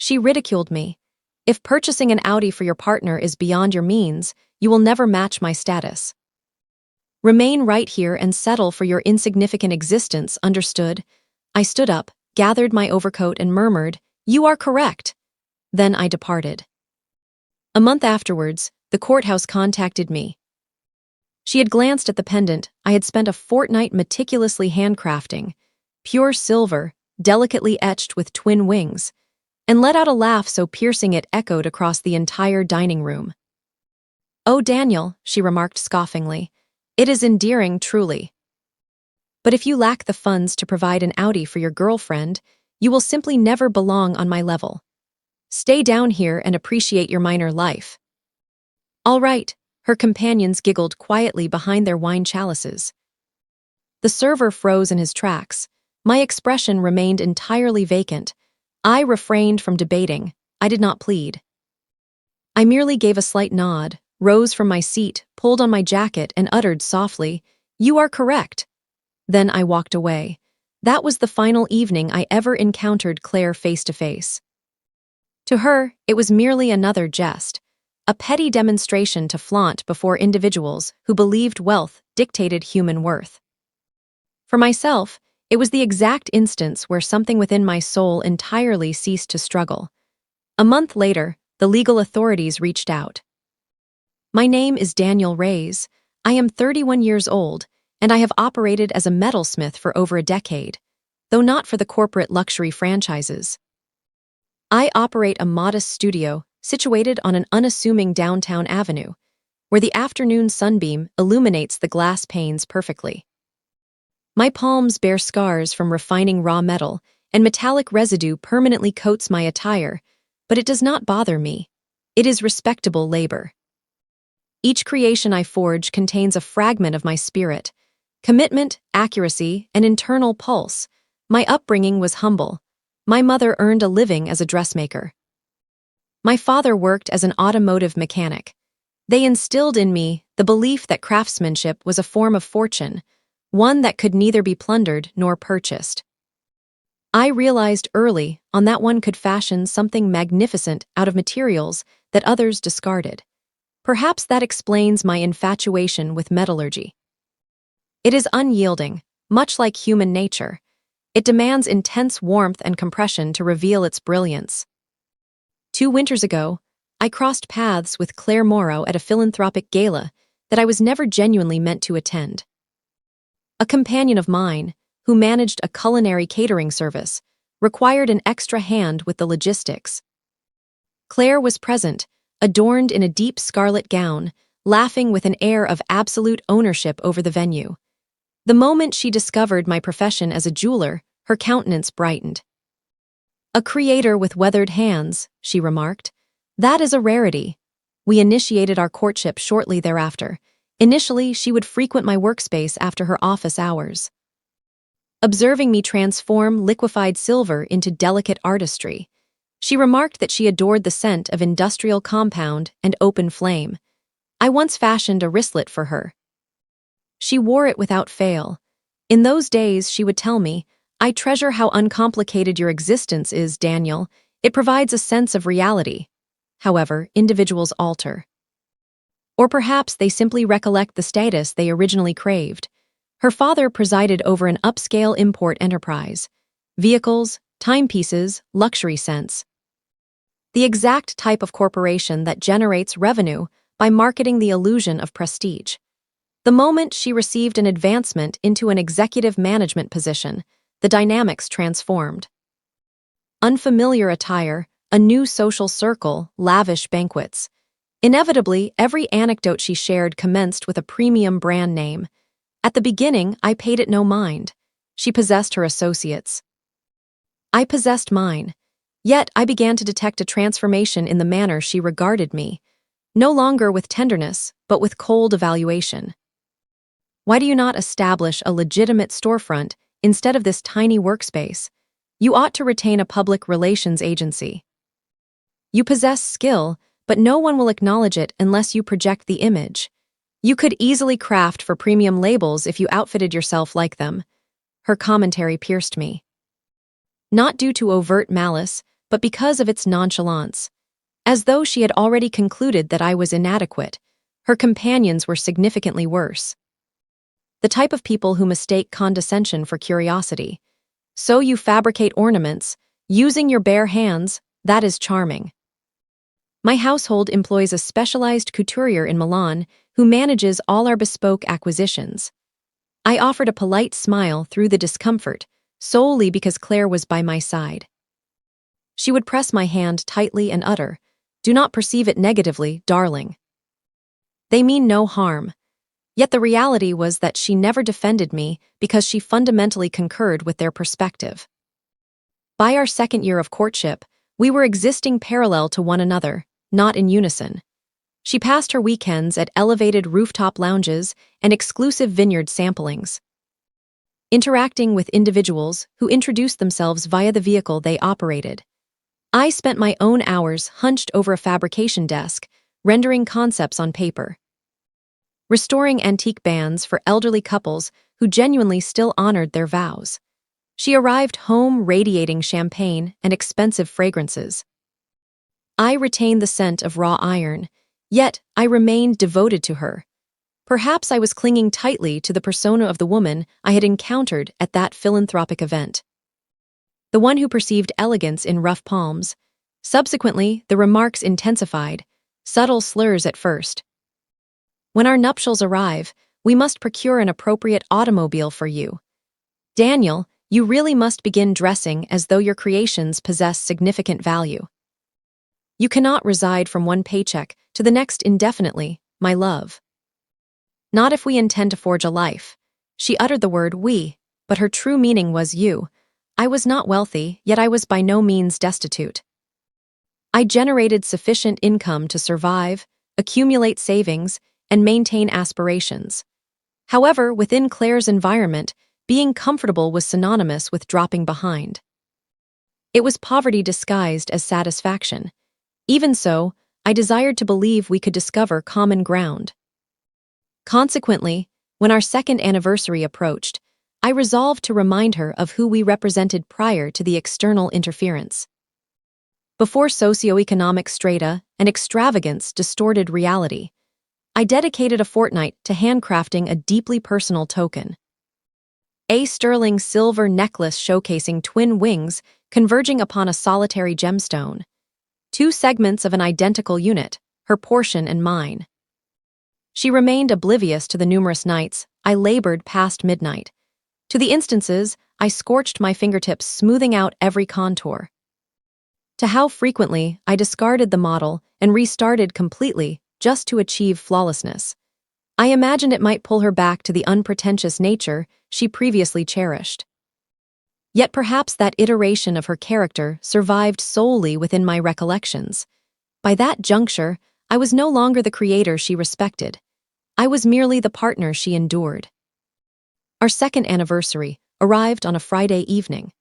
She ridiculed me. If purchasing an Audi for your partner is beyond your means, you will never match my status. Remain right here and settle for your insignificant existence, understood? I stood up, gathered my overcoat and murmured, "You are correct." Then I departed. A month afterwards, the courthouse contacted me. She had glanced at the pendant I had spent a fortnight meticulously handcrafting, pure silver, delicately etched with twin wings, and let out a laugh so piercing it echoed across the entire dining room. "Oh, Daniel," she remarked scoffingly, "it is endearing, truly. But if you lack the funds to provide an Audi for your girlfriend, you will simply never belong on my level. Stay down here and appreciate your minor life." "All right," her companions giggled quietly behind their wine chalices. The server froze in his tracks. My expression remained entirely vacant. I refrained from debating. I did not plead. I merely gave a slight nod, rose from my seat, pulled on my jacket, and uttered softly, "You are correct." Then I walked away. That was the final evening I ever encountered Claire face to face. To her, it was merely another jest, a petty demonstration to flaunt before individuals who believed wealth dictated human worth. For myself, it was the exact instance where something within my soul entirely ceased to struggle. A month later, the legal authorities reached out. "My name is Daniel Reyes. I am 31 years old, and I have operated as a metalsmith for over a decade, though not for the corporate luxury franchises. I operate a modest studio situated on an unassuming downtown avenue, where the afternoon sunbeam illuminates the glass panes perfectly. My palms bear scars from refining raw metal, and metallic residue permanently coats my attire, but it does not bother me. It is respectable labor. Each creation I forge contains a fragment of my spirit, commitment, accuracy, and internal pulse. My upbringing was humble. My mother earned a living as a dressmaker. My father worked as an automotive mechanic. They instilled in me the belief that craftsmanship was a form of fortune, one that could neither be plundered nor purchased. I realized early on that one could fashion something magnificent out of materials that others discarded. Perhaps that explains my infatuation with metallurgy. It is unyielding, much like human nature. It demands intense warmth and compression to reveal its brilliance. 2 winters ago, I crossed paths with Claire Morrow at a philanthropic gala that I was never genuinely meant to attend. A companion of mine, who managed a culinary catering service, required an extra hand with the logistics. Claire was present, adorned in a deep scarlet gown, laughing with an air of absolute ownership over the venue. The moment she discovered my profession as a jeweler, her countenance brightened. "A creator with weathered hands," she remarked. "That is a rarity." We initiated our courtship shortly thereafter. Initially, she would frequent my workspace after her office hours. Observing me transform liquefied silver into delicate artistry, she remarked that she adored the scent of industrial compound and open flame. I once fashioned a wristlet for her. She wore it without fail. In those days, she would tell me, "I treasure how uncomplicated your existence is, Daniel. It provides a sense of reality." However, individuals alter. Or perhaps they simply recollect the status they originally craved. Her father presided over an upscale import enterprise. Vehicles, timepieces, luxury scents. The exact type of corporation that generates revenue by marketing the illusion of prestige. The moment she received an advancement into an executive management position, the dynamics transformed. Unfamiliar attire, a new social circle, lavish banquets. Inevitably, every anecdote she shared commenced with a premium brand name. At the beginning, I paid it no mind. She possessed her associates. I possessed mine. Yet I began to detect a transformation in the manner she regarded me, no longer with tenderness, but with cold evaluation. "Why do you not establish a legitimate storefront instead of this tiny workspace? You ought to retain a public relations agency. You possess skill, but no one will acknowledge it unless you project the image. You could easily craft for premium labels if you outfitted yourself like them." Her commentary pierced me. Not due to overt malice, but because of its nonchalance. As though she had already concluded that I was inadequate, her companions were significantly worse. The type of people who mistake condescension for curiosity. So you fabricate ornaments, using your bare hands, that is charming. My household employs a specialized couturier in Milan who manages all our bespoke acquisitions. I offered a polite smile through the discomfort, solely because Claire was by my side. She would press my hand tightly and utter, "Do not perceive it negatively, darling. They mean no harm." Yet the reality was that she never defended me because she fundamentally concurred with their perspective. By our second year of courtship, we were existing parallel to one another, not in unison. She passed her weekends at elevated rooftop lounges and exclusive vineyard samplings, interacting with individuals who introduced themselves via the vehicle they operated. I spent my own hours hunched over a fabrication desk, rendering concepts on paper, restoring antique bands for elderly couples who genuinely still honored their vows. She arrived home radiating champagne and expensive fragrances. I retained the scent of raw iron, yet I remained devoted to her. Perhaps I was clinging tightly to the persona of the woman I had encountered at that philanthropic event. The one who perceived elegance in rough palms. Subsequently, the remarks intensified, subtle slurs at first. "When our nuptials arrive, we must procure an appropriate automobile for you. Daniel, you really must begin dressing as though your creations possess significant value. You cannot reside from one paycheck to the next indefinitely, my love. Not if we intend to forge a life." She uttered the word "we," but her true meaning was "you." I was not wealthy, yet I was by no means destitute. I generated sufficient income to survive, accumulate savings, and maintain aspirations. However, within Claire's environment, being comfortable was synonymous with dropping behind. It was poverty disguised as satisfaction. Even so, I desired to believe we could discover common ground. Consequently, when our second anniversary approached, I resolved to remind her of who we represented prior to the external interference. Before socioeconomic strata and extravagance distorted reality, I dedicated a fortnight to handcrafting a deeply personal token. A sterling silver necklace showcasing twin wings converging upon a solitary gemstone. Two segments of an identical unit, her portion and mine. She remained oblivious to the numerous nights I labored past midnight. To the instances, I scorched my fingertips smoothing out every contour. To how frequently I discarded the model and restarted completely just to achieve flawlessness. I imagined it might pull her back to the unpretentious nature she previously cherished. Yet perhaps that iteration of her character survived solely within my recollections. By that juncture, I was no longer the creator she respected. I was merely the partner she endured. Our second anniversary arrived on a Friday evening.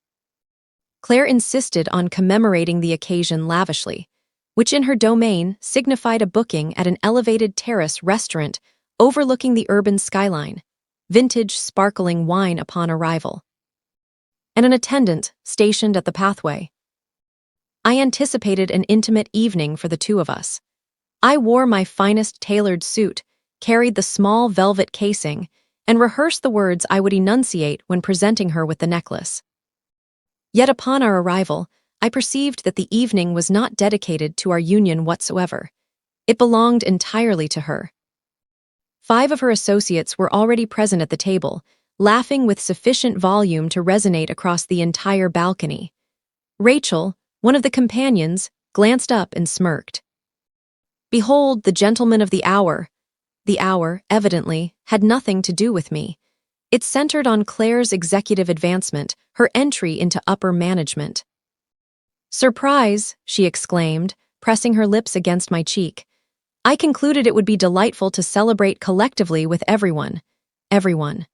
Claire insisted on commemorating the occasion lavishly, which in her domain signified a booking at an elevated terrace restaurant overlooking the urban skyline, vintage sparkling wine upon arrival, and an attendant stationed at the pathway. I anticipated an intimate evening for the two of us. I wore my finest tailored suit, carried the small velvet casing, and rehearsed the words I would enunciate when presenting her with the necklace. Yet upon our arrival, I perceived that the evening was not dedicated to our union whatsoever. It belonged entirely to her. 5 of her associates were already present at the table, laughing with sufficient volume to resonate across the entire balcony. Rachel, one of the companions, glanced up and smirked. "Behold the gentleman of the hour." The hour, evidently, had nothing to do with me. It centered on Claire's executive advancement, her entry into upper management. "Surprise," she exclaimed, pressing her lips against my cheek. "I concluded it would be delightful to celebrate collectively with everyone." Everyone.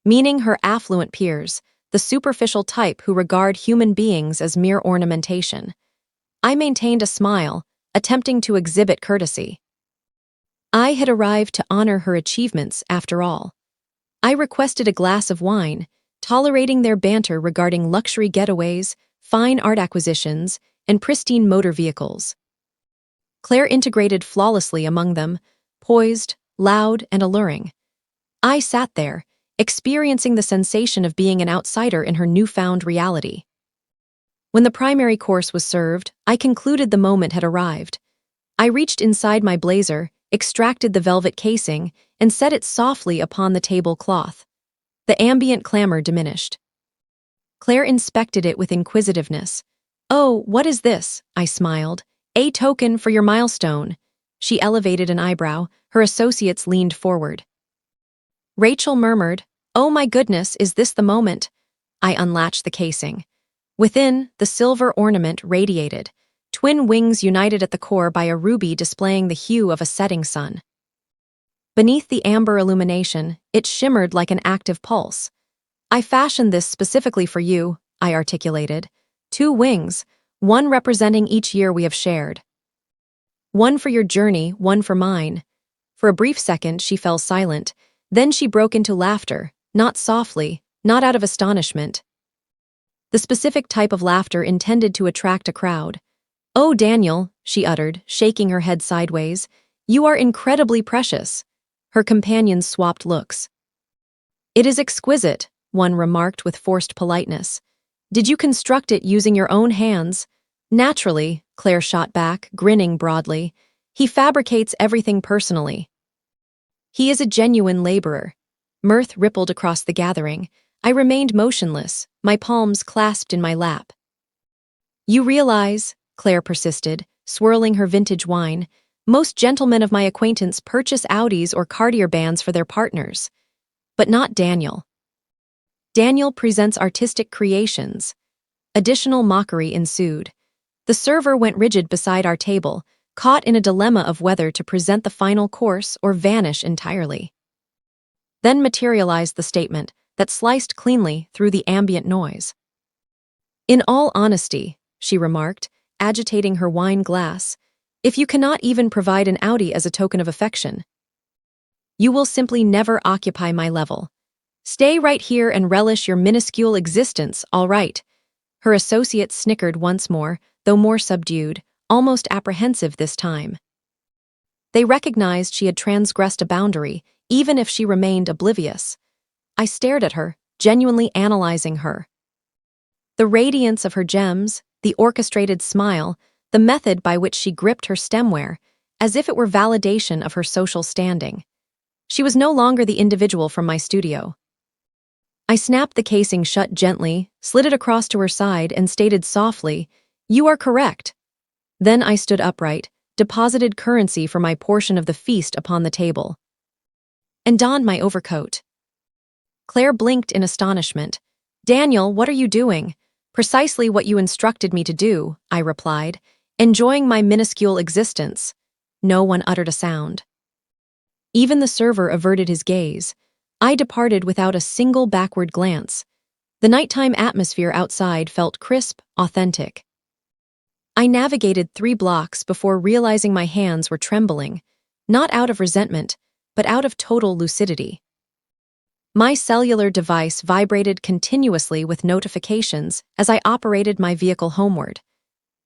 Meaning her affluent peers, the superficial type who regard human beings as mere ornamentation. I maintained a smile, attempting to exhibit courtesy. I had arrived to honor her achievements, after all. I requested a glass of wine, tolerating their banter regarding luxury getaways, fine art acquisitions, and pristine motor vehicles. Claire integrated flawlessly among them, poised, loud, and alluring. I sat there, experiencing the sensation of being an outsider in her newfound reality. When the primary course was served, I concluded the moment had arrived. I reached inside my blazer, extracted the velvet casing, and set it softly upon the tablecloth. The ambient clamor diminished. Claire inspected it with inquisitiveness. "Oh, what is this?" I smiled. "A token for your milestone." She elevated an eyebrow. Her associates leaned forward. Rachel murmured, "Oh my goodness, is this the moment?" I unlatched the casing. Within, the silver ornament radiated, twin wings united at the core by a ruby displaying the hue of a setting sun. Beneath the amber illumination, it shimmered like an active pulse. "I fashioned this specifically for you," I articulated. "2 wings, one representing each year we have shared. One for your journey, one for mine." For a brief second, she fell silent. Then she broke into laughter, not softly, not out of astonishment. The specific type of laughter intended to attract a crowd. "Oh, Daniel," she uttered, shaking her head sideways, "you are incredibly precious." Her companions swapped looks. "It is exquisite," one remarked with forced politeness. "Did you construct it using your own hands?" "Naturally," Claire shot back, grinning broadly. "He fabricates everything personally. He is a genuine laborer." Mirth rippled across the gathering. I remained motionless, my palms clasped in my lap. "You realize," Claire persisted, swirling her vintage wine, "most gentlemen of my acquaintance purchase Audis or Cartier bands for their partners. But not Daniel. Daniel presents artistic creations." Additional mockery ensued. The server went rigid beside our table, caught in a dilemma of whether to present the final course or vanish entirely. Then materialized the statement that sliced cleanly through the ambient noise. "In all honesty," she remarked, agitating her wine glass, "if you cannot even provide an Audi as a token of affection, you will simply never occupy my level. Stay right here and relish your minuscule existence, all right." Her associates snickered once more, though more subdued, almost apprehensive this time. They recognized she had transgressed a boundary, even if she remained oblivious. I stared at her, genuinely analyzing her. The radiance of her gems, the orchestrated smile, the method by which she gripped her stemware, as if it were validation of her social standing. She was no longer the individual from my studio. I snapped the casing shut gently, slid it across to her side, and stated softly, "You are correct." Then I stood upright, deposited currency for my portion of the feast upon the table, and donned my overcoat. Claire blinked in astonishment. "Daniel, what are you doing?" "Precisely what you instructed me to do," I replied, "enjoying my minuscule existence." No one uttered a sound. Even the server averted his gaze. I departed without a single backward glance. The nighttime atmosphere outside felt crisp, authentic. I navigated 3 blocks before realizing my hands were trembling, not out of resentment, but out of total lucidity. My cellular device vibrated continuously with notifications as I operated my vehicle homeward.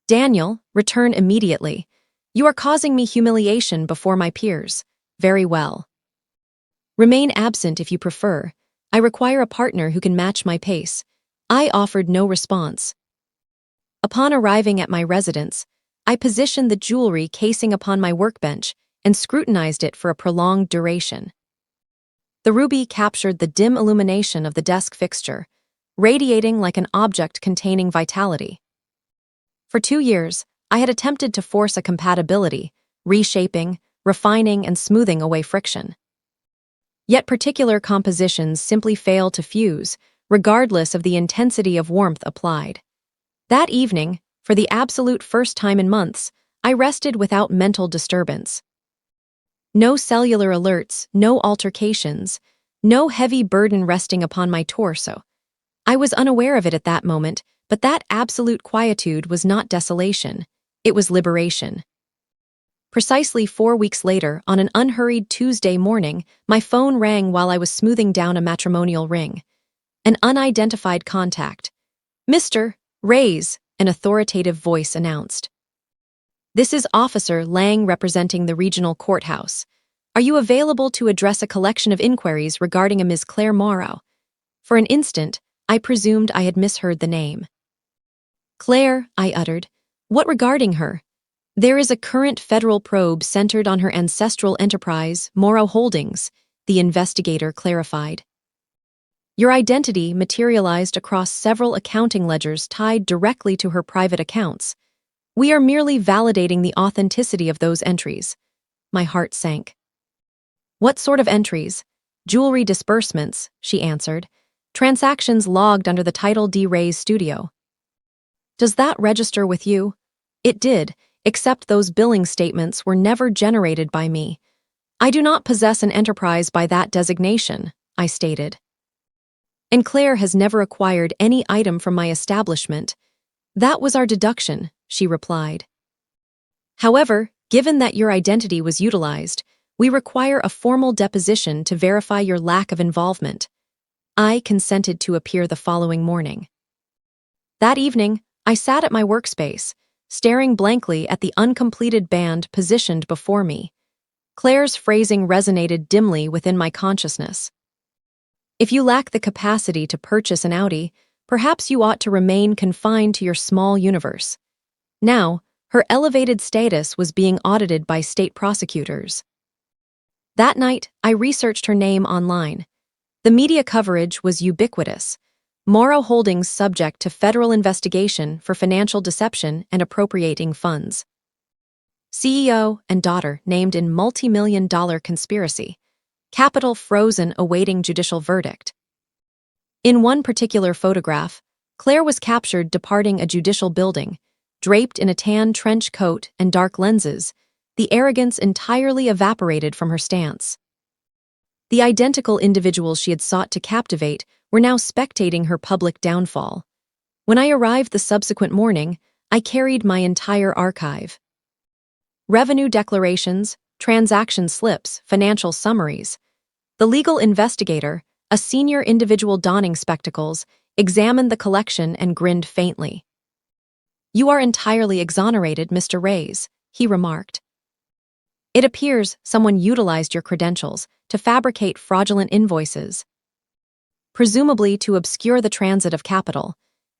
"Daniel, return immediately. You are causing me humiliation before my peers." "Very well. Remain absent if you prefer. I require a partner who can match my pace." I offered no response. Upon arriving at my residence, I positioned the jewelry casing upon my workbench and scrutinized it for a prolonged duration. The ruby captured the dim illumination of the desk fixture, radiating like an object containing vitality. For 2 years, I had attempted to force a compatibility, reshaping, refining, and smoothing away friction. Yet particular compositions simply fail to fuse, regardless of the intensity of warmth applied. That evening, for the absolute first time in months, I rested without mental disturbance. No cellular alerts, no altercations, no heavy burden resting upon my torso. I was unaware of it at that moment, but that absolute quietude was not desolation. It was liberation. Precisely 4 weeks later, on an unhurried Tuesday morning, my phone rang while I was smoothing down a matrimonial ring. An unidentified contact. "Mr. Raise, an authoritative voice announced. This is Officer Lang representing the regional courthouse. Are you available to address a collection of inquiries regarding a Ms. Claire Morrow? For an instant, I presumed I had misheard the name. Claire, I uttered. What regarding her? There is a current federal probe centered on her ancestral enterprise, Morrow Holdings, the investigator clarified. Your identity materialized across several accounting ledgers tied directly to her private accounts. We are merely validating the authenticity of those entries. My heart sank. What sort of entries? Jewelry disbursements, she answered. Transactions logged under the title D. Ray's Studio. Does that register with you? It did, except those billing statements were never generated by me. I do not possess an enterprise by that designation, I stated. And Claire has never acquired any item from my establishment. That was our deduction, she replied. However, given that your identity was utilized, we require a formal deposition to verify your lack of involvement. I consented to appear the following morning. That evening, I sat at my workspace, staring blankly at the uncompleted band positioned before me. Claire's phrasing resonated dimly within my consciousness. If you lack the capacity to purchase an Audi, perhaps you ought to remain confined to your small universe. Now, her elevated status was being audited by state prosecutors. That night, I researched her name online. The media coverage was ubiquitous. Morrow Holdings subject to federal investigation for financial deception and appropriating funds. CEO and daughter named in multi-million-dollar conspiracy. Capital frozen awaiting judicial verdict. In one particular photograph, Claire was captured departing a judicial building, draped in a tan trench coat and dark lenses, the arrogance entirely evaporated from her stance. The identical individuals she had sought to captivate were now spectating her public downfall. When I arrived the subsequent morning, I carried my entire archive. Revenue declarations, transaction slips, financial summaries. The legal investigator, a senior individual donning spectacles, examined the collection and grinned faintly. You are entirely exonerated, Mr. Ray's, he remarked. It appears someone utilized your credentials to fabricate fraudulent invoices, presumably to obscure the transit of capital.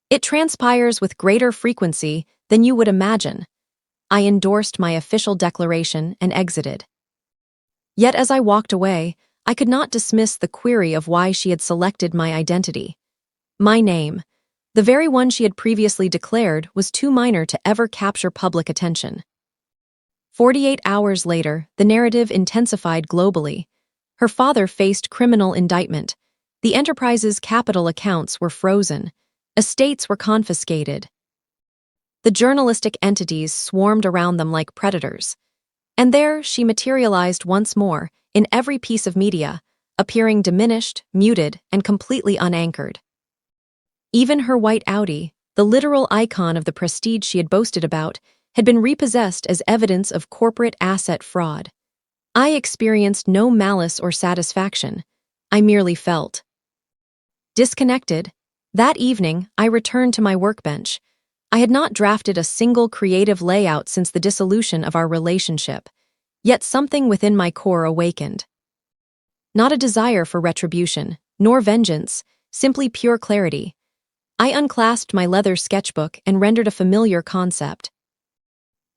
It transpires with greater frequency than you would imagine. I endorsed my official declaration and exited. Yet as I walked away, I could not dismiss the query of why she had selected my identity. My name, the very one she had previously declared, was too minor to ever capture public attention. 48 hours later, the narrative intensified globally. Her father faced criminal indictment. The enterprise's capital accounts were frozen. Estates were confiscated. The journalistic entities swarmed around them like predators. And there she materialized once more, in every piece of media, appearing diminished, muted, and completely unanchored. Even her white Audi, the literal icon of the prestige she had boasted about, had been repossessed as evidence of corporate asset fraud. I experienced no malice or satisfaction. I merely felt disconnected. That evening, I returned to my workbench. I had not drafted a single creative layout since the dissolution of our relationship, yet something within my core awakened. Not a desire for retribution, nor vengeance, simply pure clarity. I unclasped my leather sketchbook and rendered a familiar concept.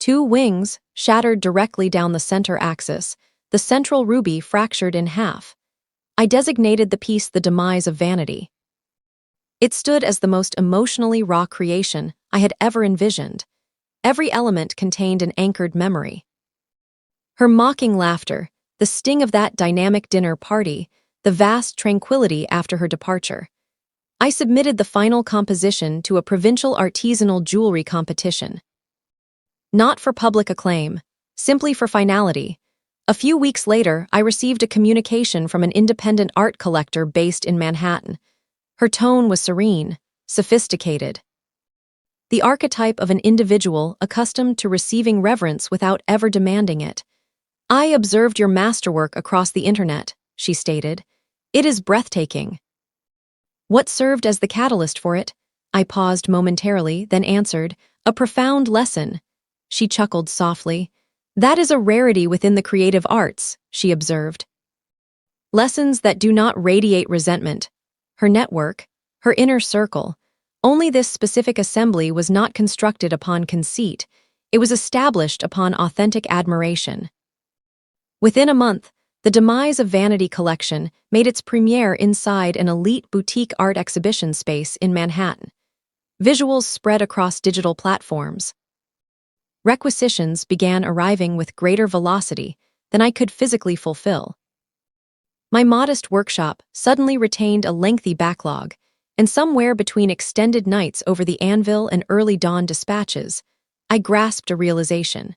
Two wings, shattered directly down the center axis, the central ruby fractured in half. I designated the piece the Demise of Vanity. It stood as the most emotionally raw creation I had ever envisioned. Every element contained an anchored memory. Her mocking laughter, the sting of that dynamic dinner party, the vast tranquility after her departure. I submitted the final composition to a provincial artisanal jewelry competition. Not for public acclaim, simply for finality. A few weeks later, I received a communication from an independent art collector based in Manhattan. Her tone was serene, sophisticated. The archetype of an individual accustomed to receiving reverence without ever demanding it. I observed your masterwork across the internet, she stated. It is breathtaking. What served as the catalyst for it? I paused momentarily, then answered, "A profound lesson." She chuckled softly. "That is a rarity within the creative arts," she observed. Lessons that do not radiate resentment. Her network, her inner circle. Only this specific assembly was not constructed upon conceit. It was established upon authentic admiration. Within a month, the Demise of Vanity collection made its premiere inside an elite boutique art exhibition space in Manhattan. Visuals spread across digital platforms. Requisitions began arriving with greater velocity than I could physically fulfill. My modest workshop suddenly retained a lengthy backlog, and somewhere between extended nights over the anvil and early dawn dispatches, I grasped a realization.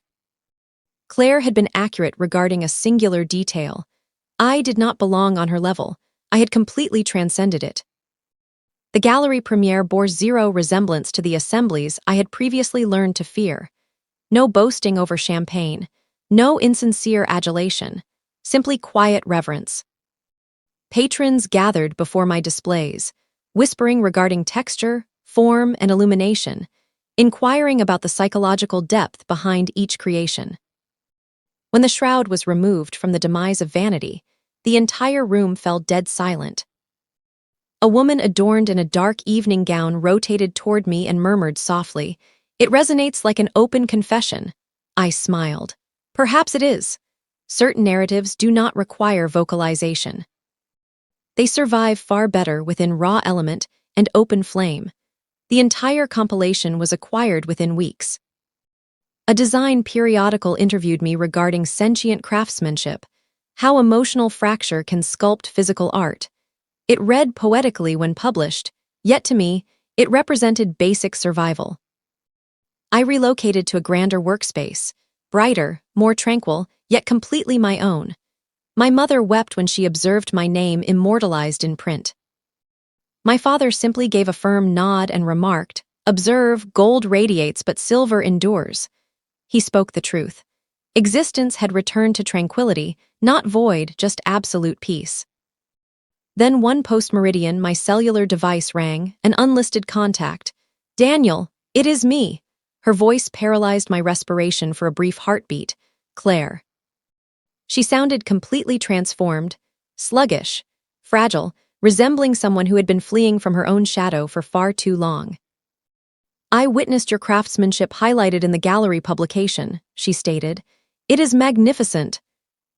Claire had been accurate regarding a singular detail. I did not belong on her level. I had completely transcended it. The gallery premiere bore zero resemblance to the assemblies I had previously learned to fear. No boasting over champagne, no insincere adulation, simply quiet reverence. Patrons gathered before my displays, whispering regarding texture, form, and illumination, inquiring about the psychological depth behind each creation. When the shroud was removed from the Demise of Vanity, the entire room fell dead silent. A woman adorned in a dark evening gown rotated toward me and murmured softly, "It resonates like an open confession." I smiled. Perhaps it is. Certain narratives do not require vocalization. They survive far better within raw element and open flame. The entire compilation was acquired within weeks. A design periodical interviewed me regarding sentient craftsmanship, how emotional fracture can sculpt physical art. It read poetically when published, yet to me, it represented basic survival. I relocated to a grander workspace, brighter, more tranquil, yet completely my own. My mother wept when she observed my name immortalized in print. My father simply gave a firm nod and remarked, "Observe, gold radiates but silver endures." He spoke the truth. Existence had returned to tranquility, not void, just absolute peace. Then one post-meridian, my cellular device rang, an unlisted contact. "Daniel, it is me." Her voice paralyzed my respiration for a brief heartbeat. "Claire." She sounded completely transformed, sluggish, fragile, resembling someone who had been fleeing from her own shadow for far too long. "I witnessed your craftsmanship highlighted in the gallery publication," she stated. "It is magnificent."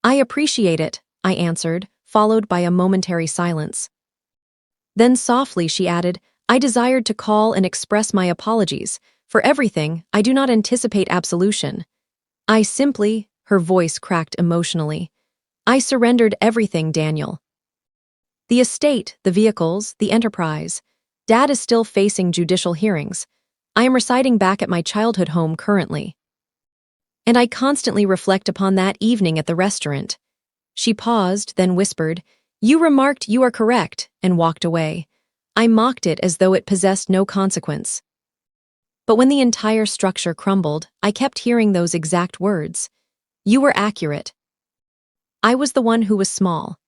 "I appreciate it," I answered, followed by a momentary silence. Then softly she added, "I desired to call and express my apologies. For everything, I do not anticipate absolution. I simply," her voice cracked emotionally, "I surrendered everything, Daniel. The estate, the vehicles, the enterprise. Dad is still facing judicial hearings. I am residing back at my childhood home currently. And I constantly reflect upon that evening at the restaurant." She paused, then whispered, "You remarked you are correct," and walked away. I mocked it as though it possessed no consequence. But when the entire structure crumbled, I kept hearing those exact words. "You were accurate." I was the one who was small.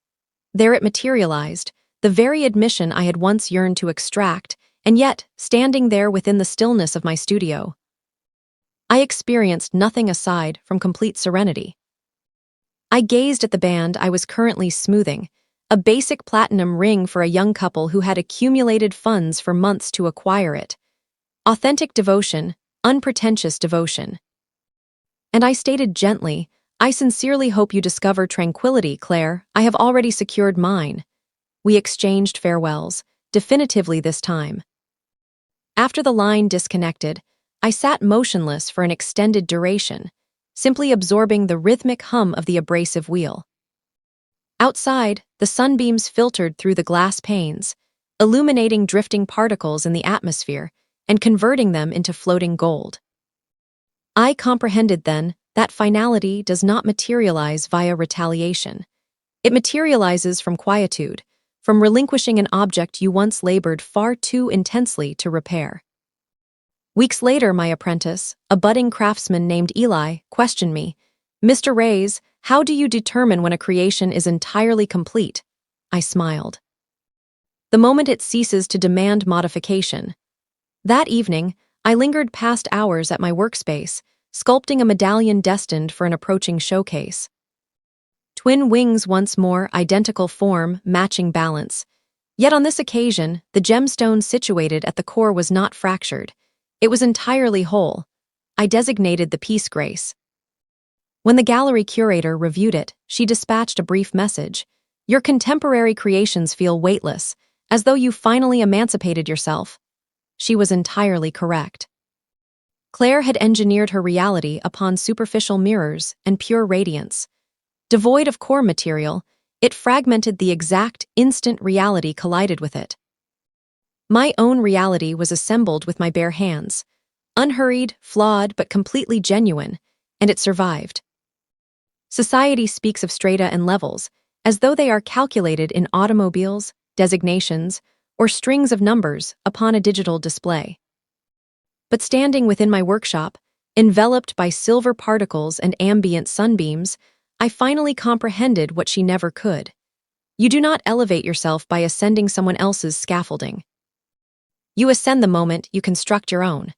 There it materialized, the very admission I had once yearned to extract, and yet, standing there within the stillness of my studio, I experienced nothing aside from complete serenity. I gazed at the band I was currently smoothing, a basic platinum ring for a young couple who had accumulated funds for months to acquire it. Authentic devotion, unpretentious devotion. And I stated gently, "I sincerely hope you discover tranquility, Claire. I have already secured mine." We exchanged farewells, definitively this time. After the line disconnected, I sat motionless for an extended duration, simply absorbing the rhythmic hum of the abrasive wheel. Outside, the sunbeams filtered through the glass panes, illuminating drifting particles in the atmosphere and converting them into floating gold. I comprehended then that finality does not materialize via retaliation. It materializes from quietude, from relinquishing an object you once labored far too intensely to repair. Weeks later, my apprentice, a budding craftsman named Eli, questioned me, "Mr. Reyes, how do you determine when a creation is entirely complete?" I smiled. "The moment it ceases to demand modification." That evening, I lingered past hours at my workspace, sculpting a medallion destined for an approaching showcase. Twin wings once more, identical form, matching balance. Yet on this occasion, the gemstone situated at the core was not fractured. It was entirely whole. I designated the piece Grace. When the gallery curator reviewed it, she dispatched a brief message. Your contemporary creations feel weightless, as though you finally emancipated yourself. She was entirely correct. Claire had engineered her reality upon superficial mirrors and pure radiance. Devoid of core material, it fragmented the exact, instant reality collided with it. My own reality was assembled with my bare hands. Unhurried, flawed, but completely genuine, and it survived. Society speaks of strata and levels, as though they are calculated in automobiles, designations, or strings of numbers upon a digital display. But standing within my workshop, enveloped by silver particles and ambient sunbeams, I finally comprehended what she never could. You do not elevate yourself by ascending someone else's scaffolding. You ascend the moment you construct your own.